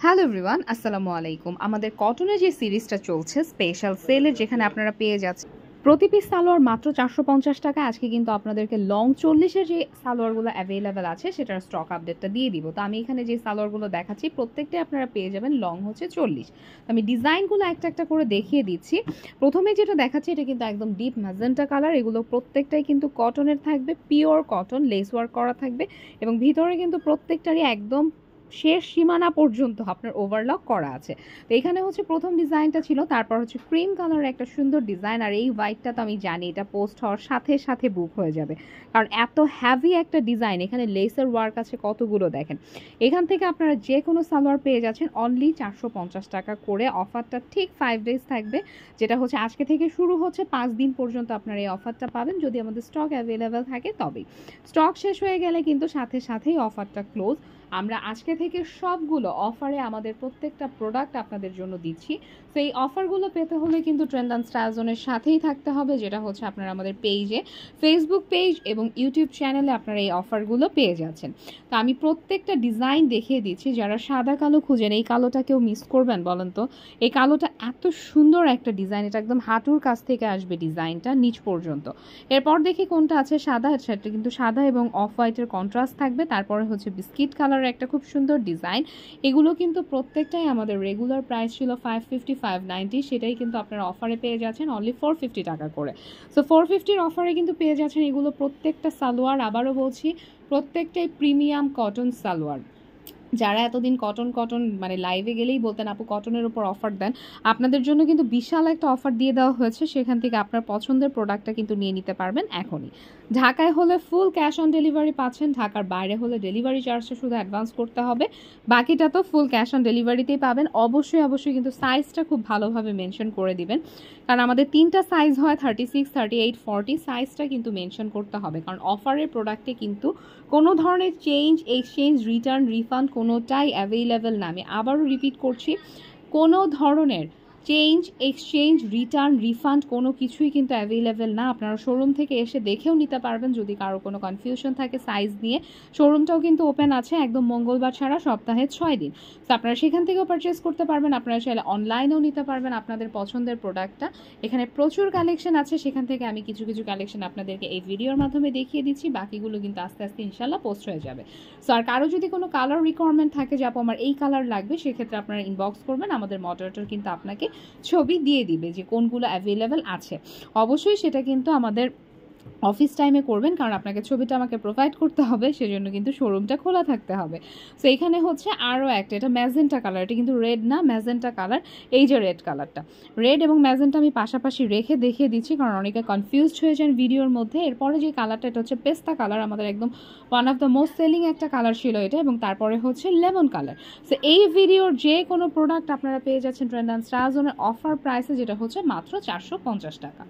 Hello everyone, আসসালামু আলাইকুম। আমাদের কটনের যে সিরিজটা চলছে স্পেশাল সেলের, যেখানে আপনারা পেয়ে যাচ্ছেন প্রতি পিস সালোয়ার মাত্র 450 টাকা। আজকে কিন্তু আপনাদেরকে লং 40-এর যে সালোয়ারগুলো অ্যাভেলেবেল আছে সেটার স্টক আপডেটটা দিয়ে দিব। তো আমি এখানে যে সালোয়ারগুলো দেখাচ্ছি প্রত্যেকটাই আপনারা পেয়ে যাবেন লং হচ্ছে 40। আমি ডিজাইনগুলো একটা একটা করে দেখিয়ে দিচ্ছি। প্রথমে যেটা দেখাচ্ছি এটা কিন্তু একদম ডিপ ম্যাজেন্টা কালার। এগুলো প্রত্যেকটাই কিন্তু কটনের থাকবে, পিওর কটন, লেস ওয়ার্ক করা থাকবে এবং ভিতরে কিন্তু প্রত্যেকটারই একদম শেষ সীমানা পর্যন্ত আপনার ওভারলক করা আছে। তো এখানে হচ্ছে প্রথম ডিজাইনটা ছিল, তারপর হচ্ছে ক্রিম কালারের একটা সুন্দর ডিজাইন। আর এই হোয়াইটটা তো আমি জানি এটা পোস্ট হওয়ার সাথে সাথে বুক হয়ে যাবে, কারণ এত হ্যাভি একটা ডিজাইন। এখানে লেসের ওয়ার্ক আছে কতগুলো দেখেন। এখান থেকে আপনারা যে কোনো সালোয়ার পেয়ে যাচ্ছেন অনলি 450 টাকা করে। অফারটা ঠিক 5 ডেজ থাকবে, যেটা হচ্ছে আজকে থেকে শুরু হচ্ছে, 5 দিন পর্যন্ত আপনারা এই অফারটা পাবেন যদি আমাদের স্টক অ্যাভেলেবেল থাকে তবেই। স্টক শেষ হয়ে গেলে কিন্তু সাথে সাথেই অফারটা ক্লোজ। আমরা আজকে থেকে সবগুলো অফারে আমাদের প্রত্যেকটা প্রোডাক্ট আপনাদের জন্য দিচ্ছি। তো এই অফারগুলো পেতে হলে কিন্তু ট্রেন্ড অ্যান্ড স্টাইল জোনের সাথেই থাকতে হবে, যেটা হচ্ছে আপনারা আমাদের পেজে, ফেসবুক পেজ এবং ইউটিউব চ্যানেলে আপনারা এই অফারগুলো পেয়ে যাচ্ছেন। তো আমি প্রত্যেকটা ডিজাইন দেখিয়ে দিচ্ছি। যারা সাদা কালো খুঁজেন, এই কালোটা কেউ মিস করবেন বলেন তো? এই কালোটা এত সুন্দর একটা ডিজাইন, এটা একদম হাঁটুর কাছ থেকে আসবে ডিজাইনটা নিচ পর্যন্ত। এরপর দেখি কোনটা আছে সাদা। সেটা কিন্তু সাদা এবং অফ হোয়াইটের কন্ট্রাস্ট থাকবে। তারপরে হচ্ছে বিস্কিট কালার একটা খুব সুন্দর ডিজাইন। এগুলো কিন্তু প্রত্যেকটাই আমাদের রেগুলার প্রাইস ছিল 550 590, সেটাই কিন্তু আপনারা অফারে পেয়ে যাচ্ছেন অনলি 450 টাকা করে। সো 450-র অফারে কিন্তু পেয়ে যাচ্ছেন এগুলো প্রত্যেকটা সালোয়ার। আবারও বলছি, প্রত্যেকটাই প্রিমিয়াম কটন সালোয়ার। যারা এতদিন কটন কটন মানে লাইভে গেলেই বলতেন আপু কটনের উপর অফার দেন, আপনাদের জন্য কিন্তু বিশাল একটা অফার দিয়ে দেওয়া হয়েছে। সেখান থেকে আপনার পছন্দের প্রোডাক্টটা কিন্তু নিয়ে নিতে পারবেন এখনই। ঢাকায় হলে ফুল ক্যাশ অন ডেলিভারি পাচ্ছেন, ঢাকার বাইরে হলে ডেলিভারি চার্জটা শুধু অ্যাডভান্স করতে হবে, বাকিটা তো ফুল ক্যাশ অন ডেলিভারিতেই পাবেন। অবশ্যই অবশ্যই কিন্তু সাইজটা খুব ভালোভাবে মেনশন করে দিবেন, কারণ আমাদের 3টা সাইজ হয়, 36, 38, 40। সাইজটা কিন্তু মেনশন করতে হবে, কারণ অফারের প্রোডাক্টে কিন্তু কোনো ধরনের চেঞ্জ, এক্সচেঞ্জ, রিটার্ন, রিফান্ড কোনোটাই অ্যাভেলেবেল না। আমি আবারও রিপিট করছি, কোনো ধরনের চেঞ্জ, এক্সচেঞ্জ, রিটার্ন, রিফান্ড কোনো কিছুই কিন্তু অ্যাভেলেবেল না। আপনারা শোরুম থেকে এসে দেখেও নিতে পারবেন যদি কারো কোনো কনফিউশন থাকে সাইজ নিয়ে। শোরুমটাও কিন্তু ওপেন আছে একদম মঙ্গলবার ছাড়া সপ্তাহে 6 দিন। তো আপনারা সেখান থেকেও পারচেস করতে পারবেন, আপনারা চাইলে অনলাইনেও নিতে পারবেন আপনাদের পছন্দের প্রোডাক্টটা। এখানে প্রচুর কালেকশন আছে, সেখান থেকে আমি কিছু কিছু কালেকশন আপনাদেরকে এই ভিডিওর মাধ্যমে দেখিয়ে দিচ্ছি, বাকিগুলো কিন্তু আস্তে আস্তে ইনশাল্লাহ পোস্ট হয়ে যাবে। সো আর কারো যদি কোনো কালার রিকোয়ারমেন্ট থাকে যে আপু আমার এই কালার লাগবে, সেক্ষেত্রে আপনারা ইনবক্স করবেন, আমাদের মডারেটর কিন্তু আপনাকে ছবি দিয়ে দিবে যে কোনগুলো অ্যাভেলেবেল আছে। অবশ্যই সেটা কিন্তু আমাদের অফিস টাইমে করবেন, কারণ আপনাকে ছবিটা আমাকে প্রোভাইড করতে হবে, সেজন্য কিন্তু শোরুমটা খোলা থাকতে হবে। সো এখানে হচ্ছে আরও একটা, এটা ম্যাজেন্টা কালার, এটা কিন্তু রেড না, ম্যাজেন্টা কালার। এই যে রেড কালারটা, রেড এবং ম্যাজেন্টা আমি পাশাপাশি রেখে দেখিয়ে দিচ্ছি, কারণ অনেকে কনফিউজড হয়ে যান ভিডিওর মধ্যে। এরপরে যে কালারটা, এটা হচ্ছে পেস্তা কালার, আমাদের একদম one of the most selling একটা কালার ছিল এটা, এবং তারপরে হচ্ছে লেমন কালার। সো এই ভিডিওর যে কোনো প্রোডাক্ট আপনারা পেয়ে যাচ্ছেন ট্রেন্ড অ্যান্ড স্টাইল জোনের অফার প্রাইসে, যেটা হচ্ছে মাত্র 450 টাকা।